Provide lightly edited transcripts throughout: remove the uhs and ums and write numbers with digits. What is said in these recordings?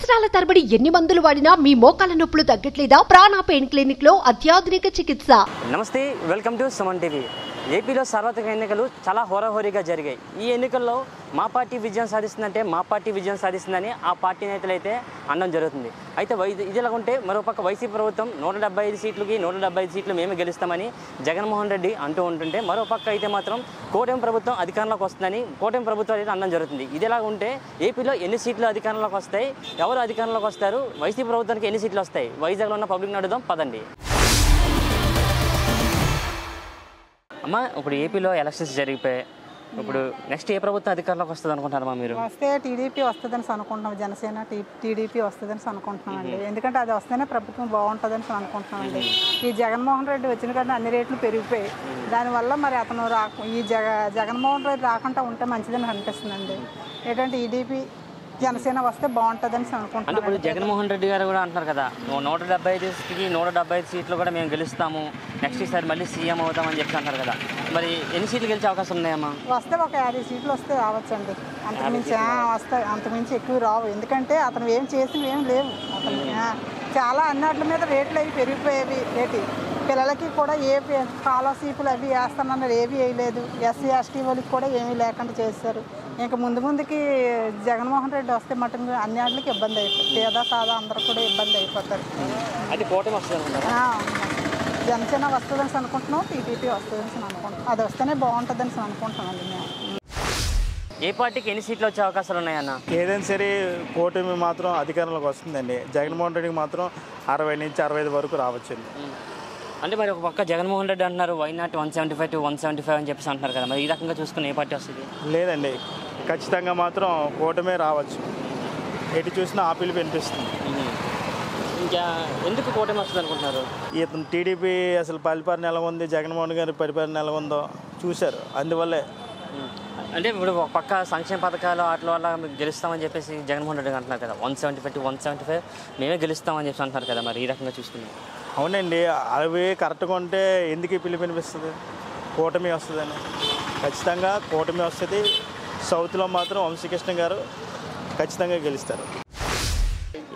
సంవత్సరాల తరబడి ఎన్ని మందులు వాడినా మీ మోకాల నొప్పులు తగ్గట్లేదా? ప్రాణ పెయిన్ క్లినిక్ లో అత్యాధునిక చికిత్స. నమస్తే, వెల్కమ్ టు సుమన్ టీవీ. ఏపీలో సార్వత్రిక ఎన్నికలు చాలా హోరాహోరీగా జరిగాయి. ఈ ఎన్నికల్లో మా పార్టీ విజయం సాధిస్తుందంటే మా పార్టీ విజయం సాధిస్తుందని ఆ పార్టీ నేతలు అయితే అనడం జరుగుతుంది. అయితే ఇదిలా ఉంటే మరోపక్క వైసీపీ ప్రభుత్వం 175 సీట్లకి 175 సీట్లు మేమే గెలుస్తామని జగన్మోహన్ రెడ్డి అంటూ ఉంటుంటే, మరోపక్క అయితే మాత్రం కూటమి ప్రభుత్వం అధికారంలోకి వస్తుందని కూటమి ప్రభుత్వం అయితే అనడం జరుగుతుంది. ఇదిలా ఉంటే ఏపీలో ఎన్ని సీట్లు అధికారంలోకి వస్తాయి, ఎవరు అధికారంలోకి వస్తారు, వైసీపీ ప్రభుత్వానికి ఎన్ని సీట్లు వస్తాయి, వైజాగ్లో ఉన్న పబ్లిక్ అడుగుదాం పదండి. అమ్మ, ఇప్పుడు ఏపీలో ఎలక్షన్స్ జరిగిపోయాయి. ఇప్పుడు నెక్స్ట్ ఏ ప్రభుత్వం అధికారంలోకి వస్తుంది అనుకుంటారమ్మా మీరు? వస్తే టీడీపీ వస్తుందని అనుకుంటున్నాం. జనసేన టీడీపీ వస్తుందని అనుకుంటున్నామండి. ఎందుకంటే అది వస్తేనే ప్రభుత్వం బాగుంటుందని అనుకుంటున్నామండి. ఈ జగన్మోహన్ రెడ్డి వచ్చిన కంటే అన్ని రేట్లు పెరిగిపోయాయి. దానివల్ల మరి అతను జగన్మోహన్ రెడ్డి రాకుండా ఉంటే మంచిదని అనిపిస్తుందండి. ఏంటంటే టీడీపీ జనసేన వస్తే బాగుంటుందని అనుకుంటున్నాను. ఇప్పుడు జగన్మోహన్ రెడ్డి గారు కూడా అంటున్నారు కదా, 175కి 175 సీట్లు కూడా మేము గెలుస్తాము, నెక్స్ట్ ఈసారి మళ్ళీ సీఎం అవుతామని చెప్పి అంటారు కదా. మరి ఎన్ని సీట్లు గెలిచే అవకాశం ఉన్నాయమ్మా? వస్తే ఒక 50 సీట్లు వస్తే రావచ్చండి. అంతకుమించి వస్తాయి, అంతకుమించి ఎక్కువ రావు. ఎందుకంటే అతను ఏం చేసినవి ఏం లేవు. అతను చాలా అన్నిటి మీద రేట్లు అవి పెరిగిపోయేవి. రేటు పిల్లలకి కూడా ఏ స్కాలర్షిప్లు అవి వేస్తానన్నారు, ఏవి వేయలేదు. ఎస్సీ ఎస్టీ వాళ్ళకి కూడా ఏమీ లేకుండా చేశారు. ఇంకా ముందుకి జగన్మోహన్ రెడ్డి వస్తే మటుకు అన్ని వాటికి ఇబ్బంది అయిపోతుంది. పేద సాదా అందరూ కూడా ఇబ్బంది అయిపోతారు. జనసేన వస్తుందని అనుకుంటున్నాం, టీడీపీ వస్తుందని అనుకుంటున్నాం. అది వస్తేనే బాగుంటుందని అనుకుంటున్నాం. మేము ఏ పార్టీకి ఎన్ని సీట్లు వచ్చే అవకాశాలు ఉన్నాయన్న? ఏదైనా సరే కూటమి మాత్రం అధికారంలోకి వస్తుందండి. జగన్మోహన్ రెడ్డికి మాత్రం 60 నుంచి 65 వరకు రావచ్చండి. అంటే మరి ఒక పక్క జగన్మోహన్ రెడ్డి అంటున్నారు వై నాట్ 175 to 175 అని చెప్పేసి అంటున్నారు కదా. మరి ఈ రకంగా చూసుకుని ఏ పార్టీ వస్తుంది? లేదండి, ఖచ్చితంగా మాత్రం కూటమే రావచ్చు. ఎటు చూసినా ఆ పిలుపు వినిపిస్తుంది. ఇంకా ఎందుకు కూటమి వస్తుంది అనుకుంటున్నారు? ఇతను టీడీపీ అసలు పరిపాలన ఎలా ఉంది, జగన్మోహన్ గారి పరిపాలన ఎలా ఉందో చూశారు, అందువల్లే. అంటే ఇప్పుడు ఒక పక్క సంక్షేమ పథకాలు వాటి వల్ల గెలుస్తామని చెప్పేసి జగన్మోహన్ రెడ్డి అంటున్నారు కదా, 175 to 175 మేమే గెలుస్తామని చెప్పి అంటున్నారు కదా. మరి ఈ రకంగా చూసుకున్నాం. అవునండి, అవి కరెక్ట్గా ఉంటే ఎందుకు పిలుపు వినిపిస్తుంది? కూటమి వస్తుందని. ఖచ్చితంగా కూటమి వస్తుంది. సౌత్లో మాత్రం వంశీకృష్ణ గారు ఖచ్చితంగా గెలుస్తారు.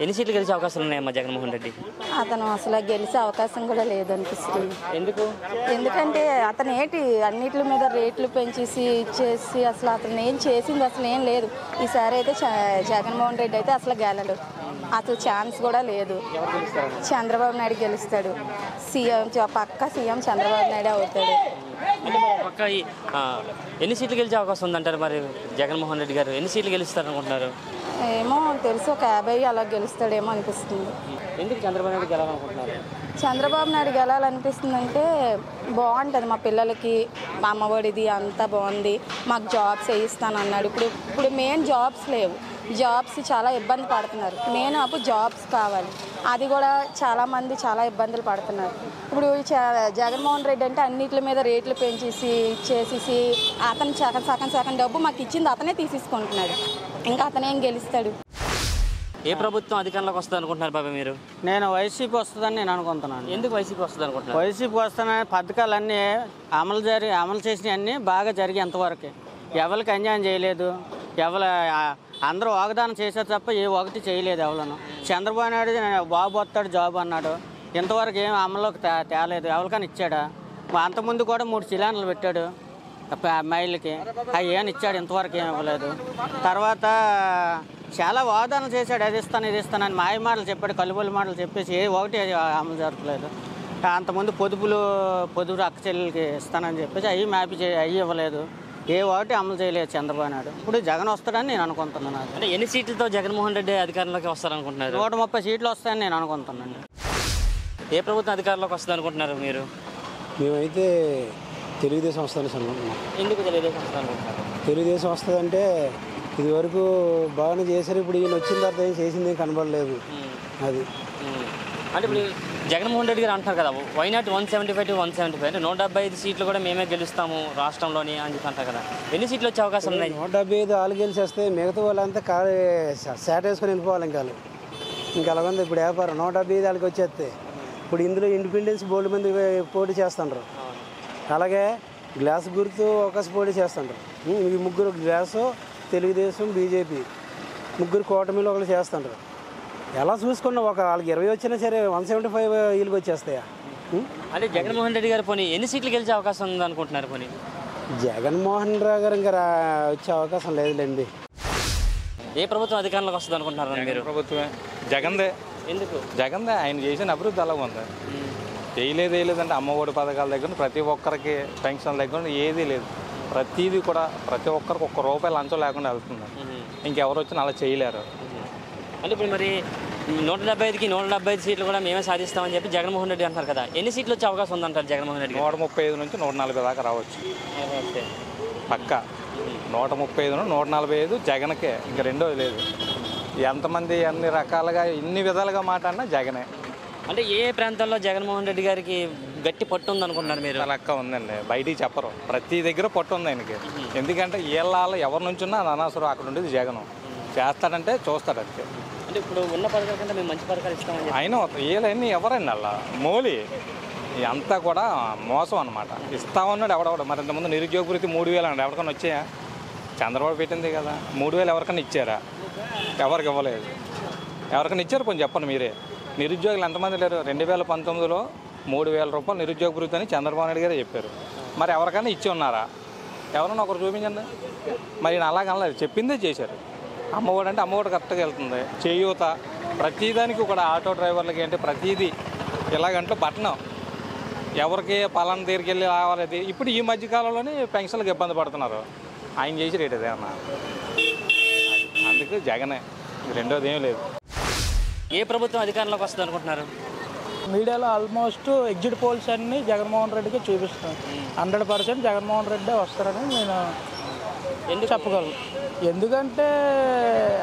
ఎన్ని సీట్లు గెలిచే అవకాశాలు ఉన్నాయమ్మా జగన్మోహన్ రెడ్డి? అతను అసలు గెలిచే అవకాశం కూడా లేదనిపిస్తుంది. ఎందుకంటే అతను అన్నిటి మీద రేట్లు పెంచేసి ఇచ్చేసి అసలు అతను ఏం చేసింది అసలు ఏం లేదు. ఈసారి అయితే జగన్మోహన్ రెడ్డి అయితే అసలు గెలడు. అసలు ఛాన్స్ కూడా లేదు. చంద్రబాబు నాయుడు గెలుస్తాడు. పక్క సీఎం చంద్రబాబు నాయుడు అవుతాడు. పక్క ఎన్ని సీట్లు గెలిచే అవకాశం ఉందంటారు? మరి జగన్మోహన్ రెడ్డి గారు ఎన్ని సీట్లు గెలుస్తారు అనుకుంటున్నారు? ఏమో తెలిసి ఒక 50 అలా గెలుస్తాడేమో అనిపిస్తుంది. ఎందుకు చంద్రబాబు నాయుడు గెలాలనుకుంటున్నారు? చంద్రబాబు నాయుడు గెలాలనిపిస్తుంది అంటే బాగుంటుంది. మా పిల్లలకి మా అమ్మఒడిది అంతా బాగుంది. మాకు జాబ్స్ వేయిస్తాను అన్నాడు. ఇప్పుడు మెయిన్ జాబ్స్ లేవు. జాబ్స్ చాలా ఇబ్బంది పడుతున్నారు. మెయిన్ అప్పుడు జాబ్స్ కావాలి. అది కూడా చాలామంది చాలా ఇబ్బందులు పడుతున్నారు. ఇప్పుడు జగన్మోహన్ రెడ్డి అంటే అన్నిటి మీద రేట్లు పెంచేసి ఇచ్చేసేసి అతను సగం డబ్బు మాకు ఇచ్చింది అతనే తీసేసుకుంటున్నాడు. ఇంకా అతనేం గెలుస్తాడు? ఏ ప్రభుత్వం అధికారంలోకి వస్తుంది అనుకుంటున్నారు బాబా మీరు? నేను వైసీపీ వస్తుందని నేను అనుకుంటున్నాను. ఎందుకు వైసీపీ వస్తుంది అనుకుంటున్నారు? వైసీపీ వస్తానని పథకాలన్నీ అమలు చేసినవన్నీ బాగా జరిగేంతవరకు ఎవరికి అన్యాయం చేయలేదు. అందరూ వాగ్దానం చేశారు తప్ప ఏ ఒకటి చేయలేదు ఎవరను. చంద్రబాబు నాయుడు బాబు వస్తాడు జాబ్ అన్నాడు, ఇంతవరకు ఏం అమల్లోకి తేలేదు. ఎవరికైనా ఇచ్చాడా? అంతకుముందు కూడా 3 సిలిండర్లు పెట్టాడు మైళ్ళకి, అవి ఏమైనా ఇచ్చాడు? ఇంతవరకు ఏమి ఇవ్వలేదు. తర్వాత చాలా వాగ్దానం చేశాడు, అది ఇస్తాను ఇది ఇస్తానని మాయ మాటలు చెప్పాడు, కలుబొల్లి మాటలు చెప్పేసి ఏ ఒకటి అమలు జరపలేదు. అంతకుముందు పొదుపు అక్క చెల్లెలకి ఇస్తానని చెప్పేసి అవి ఇవ్వలేదు. ఏ ఒకటి అమలు చేయలేదు చంద్రబాబు నాయుడు. ఇప్పుడు జగన్ వస్తాడని నేను అనుకుంటున్నాను. అంటే ఎన్ని సీట్లతో జగన్మోహన్ రెడ్డి అధికారంలోకి వస్తారనుకుంటున్నారు? 130 సీట్లు వస్తాయని నేను అనుకుంటున్నాను. ఏ ప్రభుత్వం అధికారంలోకి వస్తుంది అనుకుంటున్నారు మీరు? మేమైతే తెలుగుదేశం వస్తుందని అనుకుంటున్నాం. ఎందుకు తెలుగుదేశం వస్తుంది అనుకుంటున్నారు? తెలుగుదేశం వస్తుందంటే ఇదివరకు బాగానే చేశారు. ఇప్పుడు ఈయన వచ్చిన తర్వాత ఏం చేసింది కనబడలేదు. అది అంటే ఇప్పుడు జగన్మోహన్ రెడ్డి గారు అంటారు కదా వై నాట్ 175 to 175 అంటే 175 సీట్లు కూడా మేమే గెలుస్తాము రాష్ట్రంలోని అని చెప్పి అంటారు కదా. ఎన్ని సీట్లు వచ్చే అవకాశం ఉన్నాయి? 175 వాళ్ళు గెలిచేస్తే మిగతా వాళ్ళంతా శాట్ వేసుకొని వెళ్ళిపోవాలి. ఇంకా అలాగ ఇప్పుడు వ్యాపారం 175 వాళ్ళకి వచ్చేస్తే ఇప్పుడు ఇందులో ఇండిపెండెన్స్ బోర్డు మంది పోటీ చేస్తుండ్రు. అలాగే గ్లాస్ గుర్తు అవకాశం పోటీ చేస్తుండ్రు. ఈ ముగ్గురు గ్లాసు, తెలుగుదేశం, బీజేపీ ముగ్గురు కూటమిలో ఒకరు చేస్తుండ్రు. ఎలా చూసుకున్నా ఒక వాళ్ళకి 20 వచ్చినా సరే 175 వీళ్ళకి వచ్చేస్తాయా? అంటే జగన్మోహన్ రెడ్డి గారు పోనీ ఎన్ని సీట్లు గెలిచే అవకాశం ఉంది అనుకుంటున్నారు? పోనీ జగన్మోహన్ రావు గారు ఇంకా వచ్చే అవకాశం లేదులేండి. ఏ ప్రభుత్వం అధికారంలోకి వస్తుంది అనుకుంటున్నారు మీరు? ప్రభుత్వమే జగన్దే. ఎందుకు జగన్దే, ఆయన చేసిన అభివృద్ధి అలాగ ఉంది. వేయలేదంటే అమ్మఒడి పథకాల దగ్గర ప్రతి ఒక్కరికి పెన్షన్ దగ్గర ఏదీ లేదు. ప్రతిదీ కూడా ప్రతి ఒక్కరికి ₹1 లంచం లేకుండా వెళ్తుంది. ఇంకెవరు వచ్చినా అలా చేయలేరు. అంటే ఇప్పుడు మరి 175కి 175 సీట్లు కూడా మేమే సాధిస్తామని చెప్పి జగన్మోహన్ రెడ్డి అంటారు కదా, ఎన్ని సీట్లు వచ్చే అవకాశం ఉందంటారు జగన్మోహన్ రెడ్డి? 135 నుంచి 140 దాకా రావచ్చు పక్క. 135, 145 జగన్కే, ఇంక రెండోది లేదు. ఎంతమంది అన్ని రకాలుగా ఇన్ని విధాలుగా మాట్లాడినా జగనే. అంటే ఏ ప్రాంతాల్లో జగన్మోహన్ రెడ్డి గారికి గట్టి పట్టు ఉంది అనుకుంటున్నారు మీరు? లెక్క ఉందండి, బయటికి చెప్పరు. ప్రతి దగ్గర పట్టు ఉంది ఆయనకి. ఎందుకంటే వీళ్ళ ఎవరి నుంచి ఉన్నా అనవసరం, అక్కడ ఉండేది జగనం. చేస్తాడంటే చూస్తాడు అంతే. అంటే ఇప్పుడు ఉన్న పథకాల కంటే మేము మంచి పథకాలు ఇస్తామని ఆయన వీళ్ళన్నీ ఎవరండి అలా మోలీ అంతా కూడా మోసం అనమాట. ఇస్తామన్నాడు ఎవడెవడ. మరి ఇంతకుముందు నిరుద్యోగ వృత్తి 3000 అండి, ఎవరికైనా వచ్చాయా? చంద్రబాబు పెట్టింది కదా. 3000 ఎవరికైనా ఇచ్చారా? ఎవరికి ఇవ్వలేదు. ఎవరికైనా ఇచ్చారు కొంచెం చెప్పండి మీరే. నిరుద్యోగులు ఎంతమంది లేరు? 2019లో ₹3000 నిరుద్యోగ వృత్తి అని చంద్రబాబు నాయుడు గారే చెప్పారు. మరి ఎవరికైనా ఇచ్చి ఉన్నారా? ఎవరన్నా ఒకరు చూపించండి. మరి నేను అలాగనలేదు, చెప్పిందే చేశారు. అమ్మఒడి అంటే అమ్మఒడి కరెక్ట్గా వెళ్తుంది. చేయూత ప్రతిదానికి కూడా ఆటో డ్రైవర్లకి అంటే ప్రతిదీ ఇలాగంటే బట్టనం ఎవరికి పలానా దగ్గరికి వెళ్ళి రావాలది. ఇప్పుడు ఈ మధ్యకాలంలోనే పెన్షన్లకు ఇబ్బంది పడుతున్నారు. ఆయన చేసి రేట్ అదేమన్నా. అందుకు జగనే, రెండోది ఏమీ లేదు. ఏ ప్రభుత్వం అధికారంలోకి వస్తుంది అనుకుంటున్నారు? మీడియాలో ఆల్మోస్ట్ ఎగ్జిట్ పోల్స్ అన్నీ జగన్మోహన్ రెడ్డికి చూపిస్తాను. 100% జగన్మోహన్ రెడ్డి వస్తారని నేను చెప్పగలను. ఎందుకంటే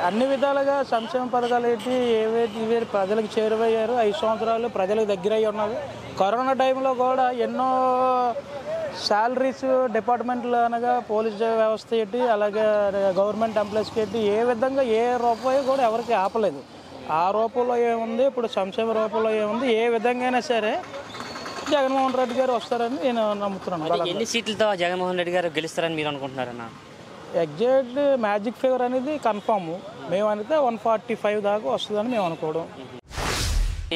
అన్ని విధాలుగా సంక్షేమ పథకాలు ఏంటి ఇవి ప్రజలకు చేరువయ్యారు. 5 సంవత్సరాలు ప్రజలకు దగ్గర అయ్యి ఉన్నారు. కరోనా టైంలో కూడా ఎన్నో శాలరీస్ డిపార్ట్మెంట్లు అనగా పోలీస్ వ్యవస్థ ఏంటి, అలాగే గవర్నమెంట్ ఎంప్లాయీస్కి ఏంటి, ఏ విధంగా ఏ రూపాయి కూడా ఎవరికి ఆపలేదు. ఆ రూపంలో ఏముంది, ఇప్పుడు సంక్షేమ రూపంలో ఏముంది, ఏ విధంగా అయినా సరే జగన్మోహన్ రెడ్డి గారు వస్తారని నేను నమ్ముతున్నాను. ఎన్ని సీట్లతో జగన్మోహన్ రెడ్డి గారు గెలుస్తారని మీరు అనుకుంటున్నారన్న? ఎగ్జాక్ట్ మ్యాజిక్ ఫిగర్ అనేది కన్ఫామ్. మేమైతే 145 దాకా వస్తుందని మేము అనుకోవడం.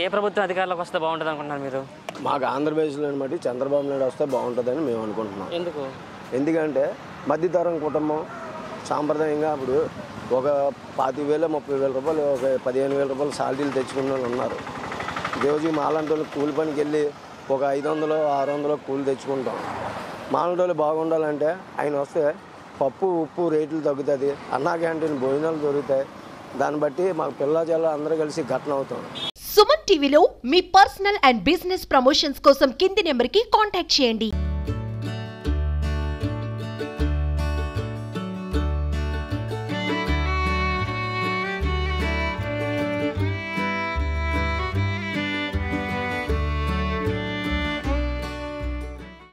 ఏ ప్రభుత్వం అధికారంలోకి వస్తే బాగుంటుంది అనుకుంటున్నారు మీరు? మాకు ఆంధ్రప్రదేశ్లో బట్టి చంద్రబాబు నాయుడు వస్తే బాగుంటుందని మేము అనుకుంటున్నాం. ఎందుకు? ఎందుకంటే మధ్యతరం కుటుంబం సాంప్రదాయంగా ఇప్పుడు ఒక 25,000 30,000 రూపాయలు, ఒక 15,000 రూపాయలు సాలరీలు తెచ్చుకున్న వాళ్ళు ఉన్నారు. రోజు మాలాంటి వాళ్ళు కూలి పనికి వెళ్ళి ఒక 500 600 కూలి తెచ్చుకుంటాం. మాలాంటి వాళ్ళు బాగుండాలంటే ఆయన వస్తే పప్పు ఉప్పు రేట్లు తగ్గుతుంది, అన్నా క్యాంటీన్ భోజనాలు దొరుకుతాయి. దాన్ని బట్టి మాకు పిల్లలు అందరూ కలిసి ఘటన అవుతాం. సుమన్ టీవీలో మీ పర్సనల్ అండ్ బిజినెస్ ప్రమోషన్స్ కోసం కింది నెంబర్కి కాంటాక్ట్ చేయండి.